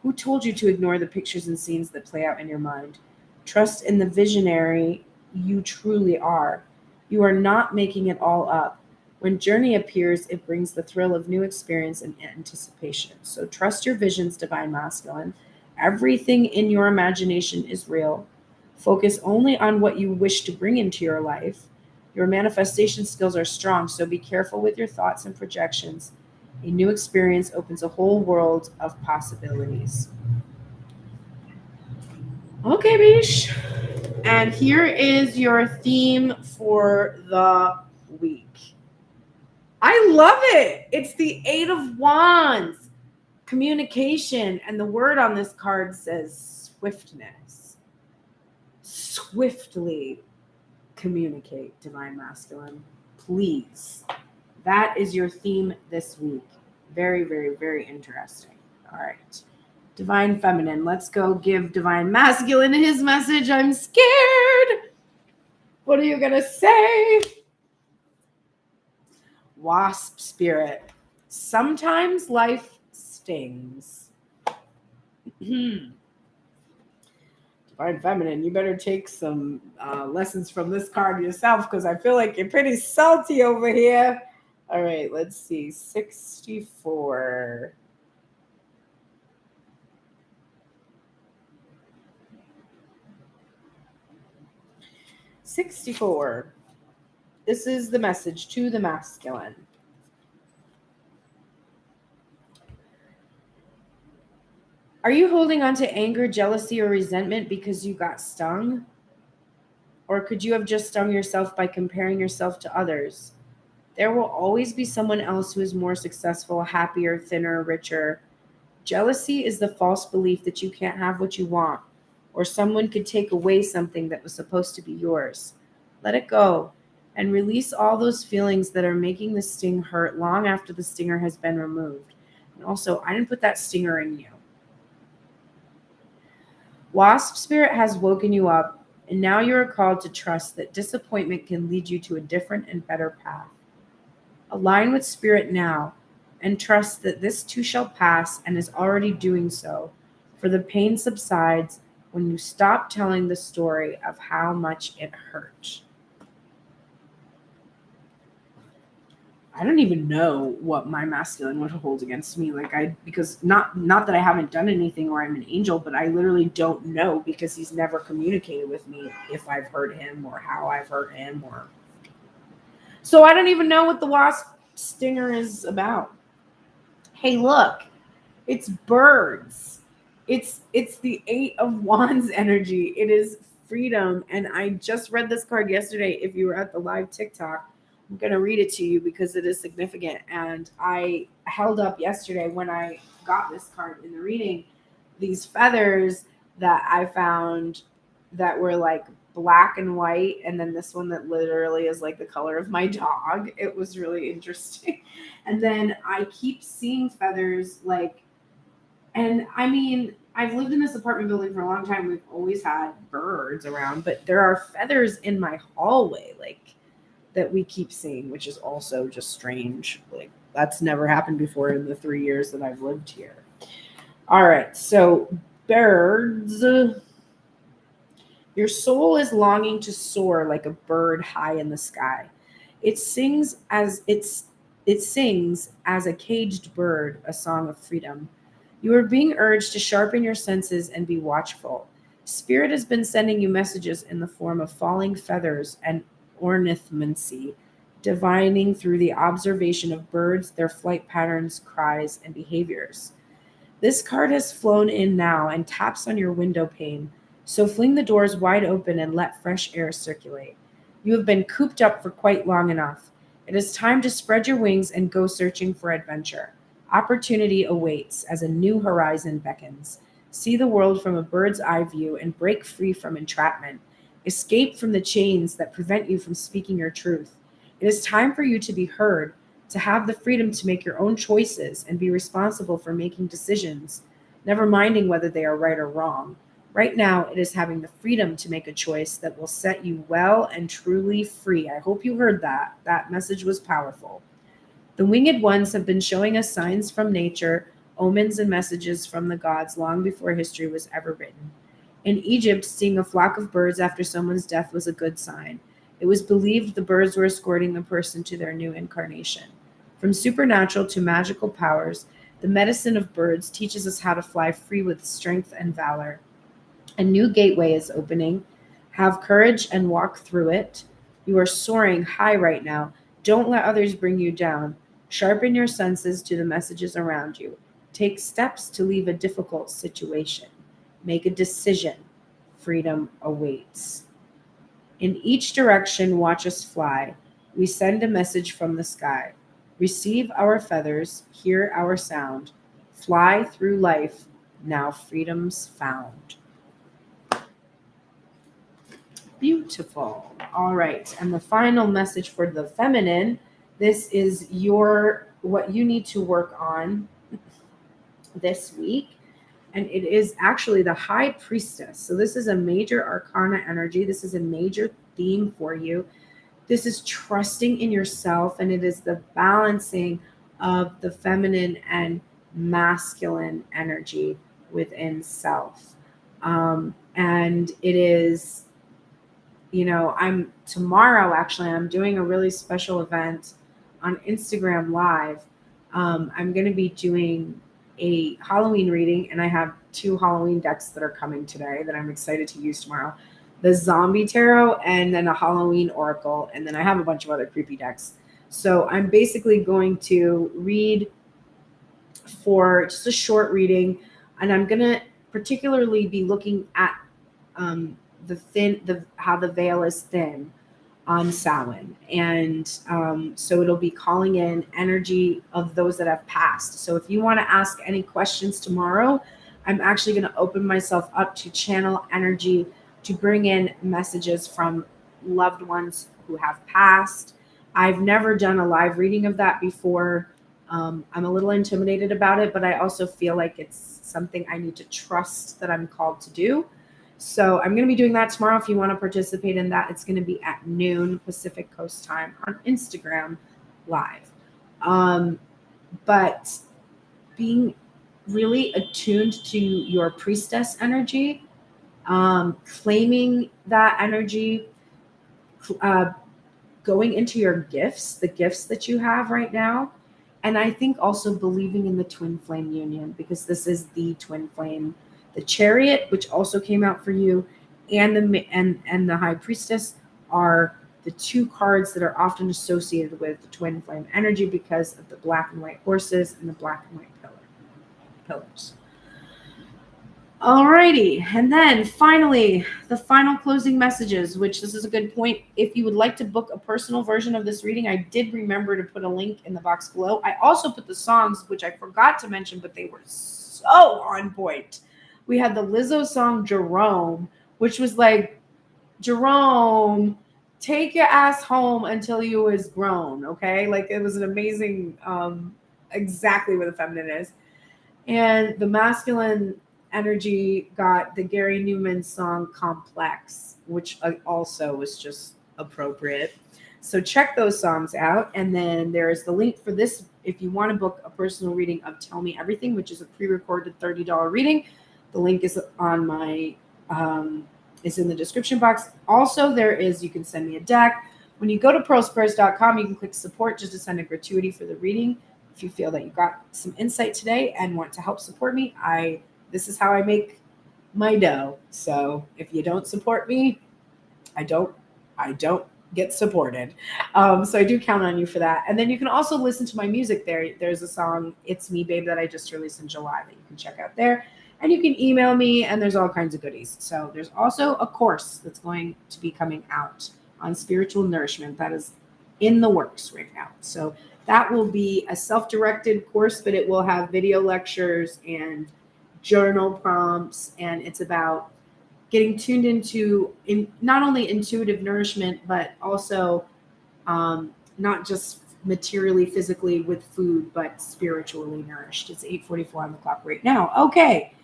Who told you to ignore the pictures and scenes that play out in your mind? Trust in the visionary you truly are. You are not making it all up. When journey appears, it brings the thrill of new experience and anticipation. So trust your visions, divine masculine. Everything in your imagination is real. Focus only on what you wish to bring into your life. Your manifestation skills are strong, so be careful with your thoughts and projections. A new experience opens a whole world of possibilities. Okay, Bish. And here is your theme for the week. I love it. It's the 8 of Wands, communication. And the word on this card says swiftness. Swiftly communicate, divine masculine. Please. That is your theme this week. Very, very, very interesting. All right. Divine feminine. Let's go give divine masculine his message. I'm scared. What are you going to say? Wasp spirit. Sometimes life stings. Divine feminine, you better take some lessons from this card yourself, because I feel like you're pretty salty over here. All right, let's see. 64. 64. This is the message to the masculine. Are you holding on to anger, jealousy, or resentment because you got stung? Or could you have just stung yourself by comparing yourself to others? There will always be someone else who is more successful, happier, thinner, richer. Jealousy is the false belief that you can't have what you want, or someone could take away something that was supposed to be yours. Let it go and release all those feelings that are making the sting hurt long after the stinger has been removed. And also, I didn't put that stinger in you. Wasp spirit has woken you up, and now you are called to trust that disappointment can lead you to a different and better path. Align with spirit now and trust that this too shall pass and is already doing so, for the pain subsides when you stop telling the story of how much it hurt. I don't even know what my masculine would hold against me. Because not that I haven't done anything or I'm an angel, but I literally don't know because he's never communicated with me if I've hurt him or how I've hurt him So I don't even know what the wasp stinger is about. Hey, look, it's birds. It's the 8 of Wands energy. It is freedom. And I just read this card yesterday. If you were at the live TikTok, I'm going to read it to you because it is significant. And I held up yesterday when I got this card in the reading, these feathers that I found that were like black and white, and then this one that literally is like the color of my dog. It was really interesting. And then I keep seeing feathers and I mean, I've lived in this apartment building for a long time. We've always had birds around, but there are feathers in my hallway that we keep seeing, which is also just strange. That's never happened before in the 3 years that I've lived here. All right, so birds. Your soul is longing to soar like a bird high in the sky. It sings as a caged bird, a song of freedom. You are being urged to sharpen your senses and be watchful. Spirit has been sending you messages in the form of falling feathers and ornithmancy, divining through the observation of birds, their flight patterns, cries, and behaviors. This card has flown in now and taps on your window pane, so fling the doors wide open and let fresh air circulate. You have been cooped up for quite long enough. It is time to spread your wings and go searching for adventure. Opportunity awaits as a new horizon beckons. See the world from a bird's eye view and break free from entrapment. Escape from the chains that prevent you from speaking your truth. It is time for you to be heard, to have the freedom to make your own choices and be responsible for making decisions, never minding whether they are right or wrong. Right now, it is having the freedom to make a choice that will set you well and truly free. I hope you heard that. That message was powerful. The winged ones have been showing us signs from nature, omens and messages from the gods long before history was ever written. In Egypt, seeing a flock of birds after someone's death was a good sign. It was believed the birds were escorting the person to their new incarnation. From supernatural to magical powers, the medicine of birds teaches us how to fly free with strength and valor. A new gateway is opening. Have courage and walk through it. You are soaring high right now. Don't let others bring you down. Sharpen your senses to the messages around you. Take steps to leave a difficult situation. Make a decision. Freedom awaits. In each direction, watch us fly. We send a message from the sky. Receive our feathers, hear our sound. Fly through life, now freedom's found. Beautiful. All right. And the final message for the feminine, this is what you need to work on this week. And it is actually the High Priestess. So this is a major arcana energy. This is a major theme for you. This is trusting in yourself, and it is the balancing of the feminine and masculine energy within self. And it is, I'm doing a really special event on Instagram Live. I'm going to be doing a Halloween reading, and I have 2 Halloween decks that are coming today that I'm excited to use tomorrow. the Zombie Tarot, and then a Halloween Oracle. And then I have a bunch of other creepy decks. So I'm basically going to read for just a short reading, and I'm going to particularly be looking at how the veil is thin on Samhain. And so it'll be calling in energy of those that have passed. So if you want to ask any questions tomorrow, I'm actually going to open myself up to channel energy to bring in messages from loved ones who have passed. I've never done a live reading of that before. I'm a little intimidated about it, but I also feel like it's something I need to trust that I'm called to do. So I'm going to be doing that tomorrow. If you want to participate in that, it's going to be at noon Pacific Coast time on Instagram Live. But being really attuned to your priestess energy, claiming that energy, going into your gifts, the gifts that you have right now. And I think also believing in the twin flame union, because this is the twin flame. The Chariot, which also came out for you, and the High Priestess are the two cards that are often associated with the twin flame energy because of the black and white horses and the black and white pillars. Alrighty, and then finally, the final closing messages, which this is a good point. If you would like to book a personal version of this reading, I did remember to put a link in the box below. I also put the songs, which I forgot to mention, but they were so on point. We had the Lizzo song Jerome, which was like, Jerome, take your ass home until you is grown, okay? Like, it was an amazing, exactly what the feminine is. And the masculine energy got the Gary Numan song Complex, which also was just appropriate. So check those songs out. And then there's the link for this if you want to book a personal reading of Tell Me Everything, which is a pre-recorded $30 reading. The link is on my is in the description box. Also, you can send me a deck. When you go to pearlsquares.com, you can click support just to send a gratuity for the reading. If you feel that you got some insight today and want to help support me, this is how I make my dough. So if you don't support me, I don't get supported. So I do count on you for that. And then you can also listen to my music there. There's a song, It's Me, Babe, that I just released in July that you can check out there. And you can email me, and there's all kinds of goodies. So there's also a course that's going to be coming out on spiritual nourishment that is in the works right now. So that will be a self-directed course, but it will have video lectures and journal prompts, and it's about getting tuned into not only intuitive nourishment, but also not just materially, physically with food, but spiritually nourished. It's 8:44 on the clock right now. Okay.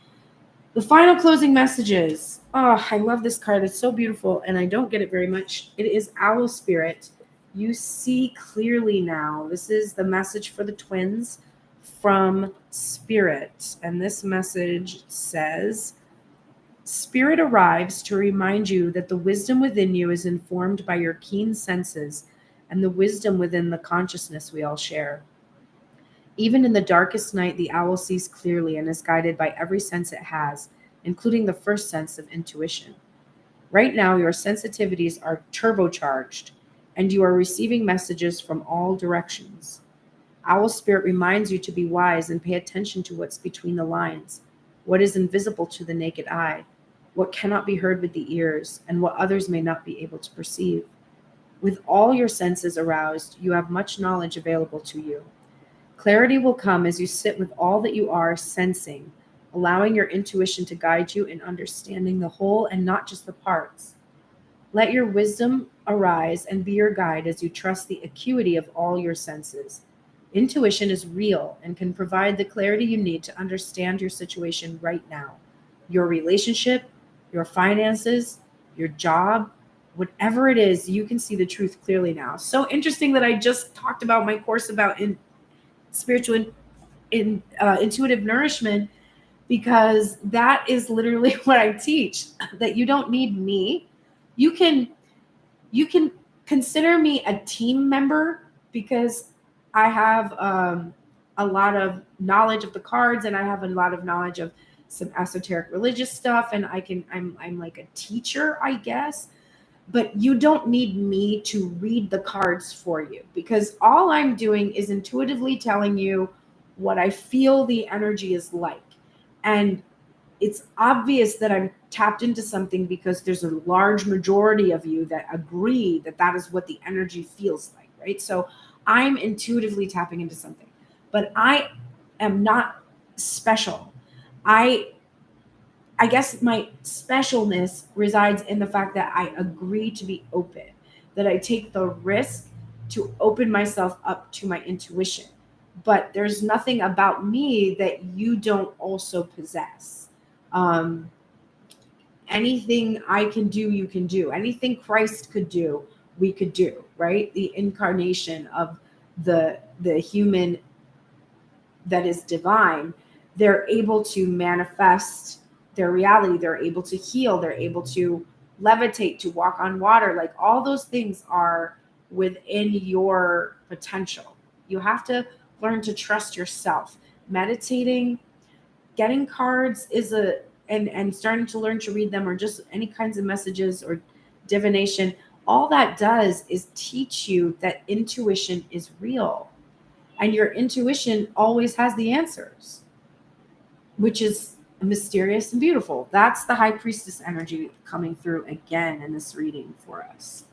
The final closing messages. Oh, I love this card. It's so beautiful, and I don't get it very much. It is Owl Spirit. You see clearly now. This is the message for the twins from Spirit. And this message says, Spirit arrives to remind you that the wisdom within you is informed by your keen senses and the wisdom within the consciousness we all share. Even in the darkest night, the owl sees clearly and is guided by every sense it has, including the first sense of intuition. Right now, your sensitivities are turbocharged, and you are receiving messages from all directions. Owl Spirit reminds you to be wise and pay attention to what's between the lines, what is invisible to the naked eye, what cannot be heard with the ears, and what others may not be able to perceive. With all your senses aroused, you have much knowledge available to you. Clarity will come as you sit with all that you are sensing, allowing your intuition to guide you in understanding the whole and not just the parts. Let your wisdom arise and be your guide as you trust the acuity of all your senses. Intuition is real and can provide the clarity you need to understand your situation right now. Your relationship, your finances, your job, whatever it is, you can see the truth clearly now. So interesting that I just talked about my course about spiritual intuitive nourishment, because that is literally what I teach, that you don't need me. You can consider me a team member, because I have a lot of knowledge of the cards, and I have a lot of knowledge of some esoteric religious stuff, and I'm like a teacher, I guess. But you don't need me to read the cards for you, because all I'm doing is intuitively telling you what I feel the energy is like. And it's obvious that I'm tapped into something because there's a large majority of you that agree that that is what the energy feels like, right? So I'm intuitively tapping into something, but I am not special. I guess my specialness resides in the fact that I agree to be open, that I take the risk to open myself up to my intuition. But there's nothing about me that you don't also possess. Um, Anything I can do, you can do. Anything Christ could do, we could do, right? The incarnation of the human that is divine, they're able to manifest their reality. They're able to heal. They're able to levitate, to walk on water. Like, all those things are within your potential. You have to learn to trust yourself. Meditating, getting cards is and starting to learn to read them, or just any kinds of messages or divination. All that does is teach you that intuition is real. And your intuition always has the answers, which is mysterious and beautiful. That's the high priestess energy coming through again in this reading for us.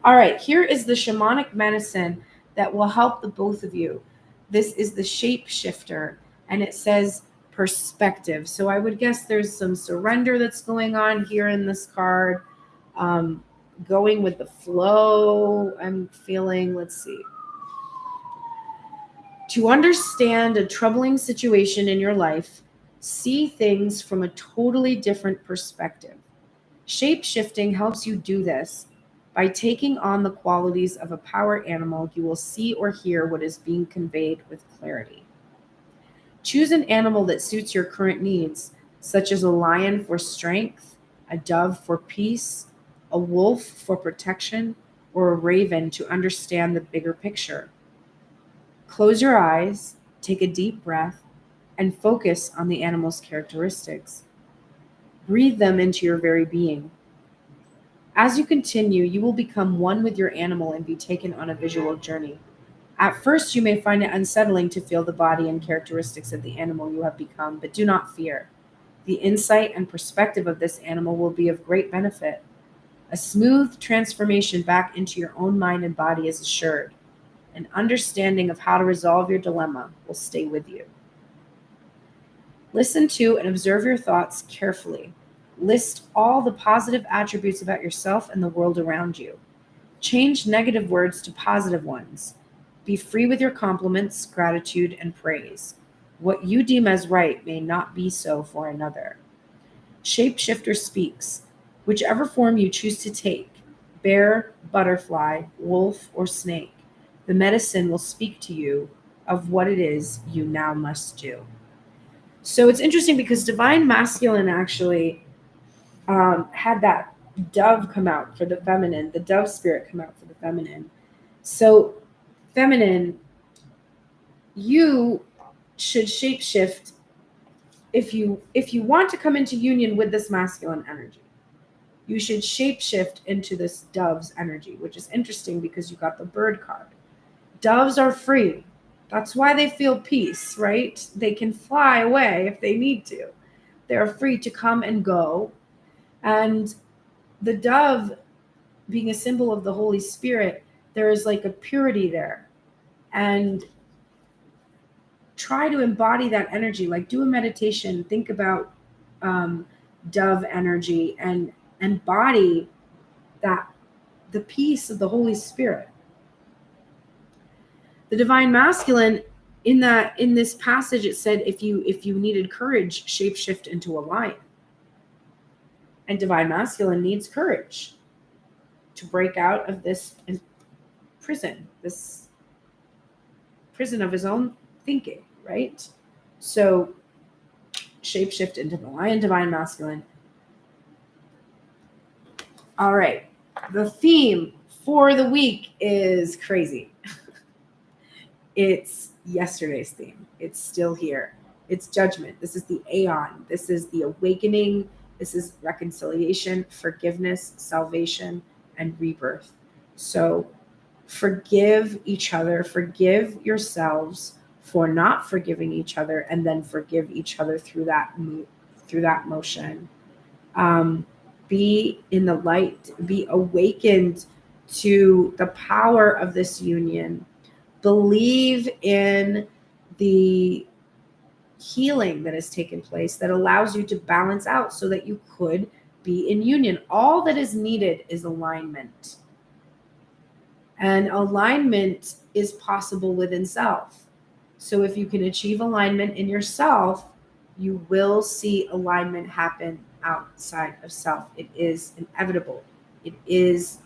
All right, here is the shamanic medicine that will help the both of you. This is the shapeshifter, and it says perspective. So I would guess there's some surrender that's going on here in this card. Going with the flow, I'm feeling, let's see. To understand a troubling situation in your life, see things from a totally different perspective. Shape-shifting helps you do this. By taking on the qualities of a power animal, you will see or hear what is being conveyed with clarity. Choose an animal that suits your current needs, such as a lion for strength, a dove for peace, a wolf for protection, or a raven to understand the bigger picture. Close your eyes, take a deep breath, and focus on the animal's characteristics. Breathe them into your very being. As you continue, you will become one with your animal and be taken on a visual journey. At first, you may find it unsettling to feel the body and characteristics of the animal you have become, but do not fear. The insight and perspective of this animal will be of great benefit. A smooth transformation back into your own mind and body is assured. An understanding of how to resolve your dilemma will stay with you. Listen to and observe your thoughts carefully. List all the positive attributes about yourself and the world around you. Change negative words to positive ones. Be free with your compliments, gratitude, and praise. What you deem as right may not be so for another. Shapeshifter speaks. Whichever form you choose to take, bear, butterfly, wolf, or snake, the medicine will speak to you of what it is you now must do. So it's interesting because Divine Masculine actually had that dove come out for the feminine, the dove spirit come out for the feminine. So feminine, you should shapeshift if you want to come into union with this masculine energy. You should shapeshift into this dove's energy, which is interesting because you got the bird card. Doves are free. That's why they feel peace, right? They can fly away if they need to. They're free to come and go. And the dove, being a symbol of the Holy Spirit, there is like a purity there. And try to embody that energy. Like, do a meditation. Think about dove energy and embody that, the peace of the Holy Spirit. The Divine Masculine, in this passage, it said if you needed courage, shapeshift into a lion. And Divine Masculine needs courage to break out of this prison of his own thinking, right? So shapeshift into the lion, Divine Masculine. All right. The theme for the week is crazy. It's yesterday's theme. It's still here. It's judgment. This is the aeon. This is the awakening. This is reconciliation, forgiveness, salvation, and rebirth. So forgive each other, forgive yourselves for not forgiving each other, and then forgive each other through that motion. Be in the light, be awakened to the power of this union. Believe in the healing that has taken place that allows you to balance out so that you could be in union. All that is needed is alignment. And alignment is possible within self. So if you can achieve alignment in yourself, you will see alignment happen outside of self. It is inevitable. It is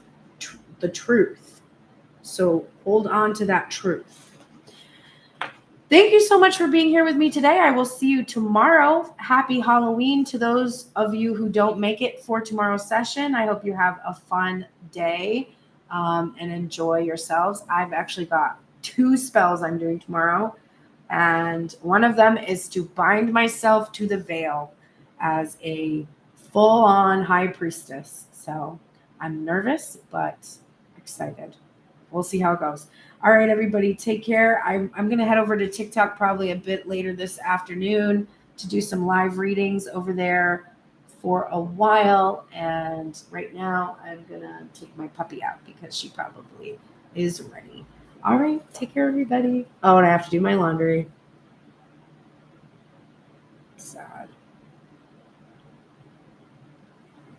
the truth. So hold on to that truth. Thank you so much for being here with me today. I will see you tomorrow. Happy Halloween to those of you who don't make it for tomorrow's session. I hope you have a fun day and enjoy yourselves. I've actually got 2 spells I'm doing tomorrow. And one of them is to bind myself to the veil as a full-on high priestess. So I'm nervous, but excited. We'll see how it goes. All right, everybody, take care. I'm going to head over to TikTok probably a bit later this afternoon to do some live readings over there for a while. And right now I'm going to take my puppy out because she probably is ready. All right, take care, everybody. Oh, and I have to do my laundry.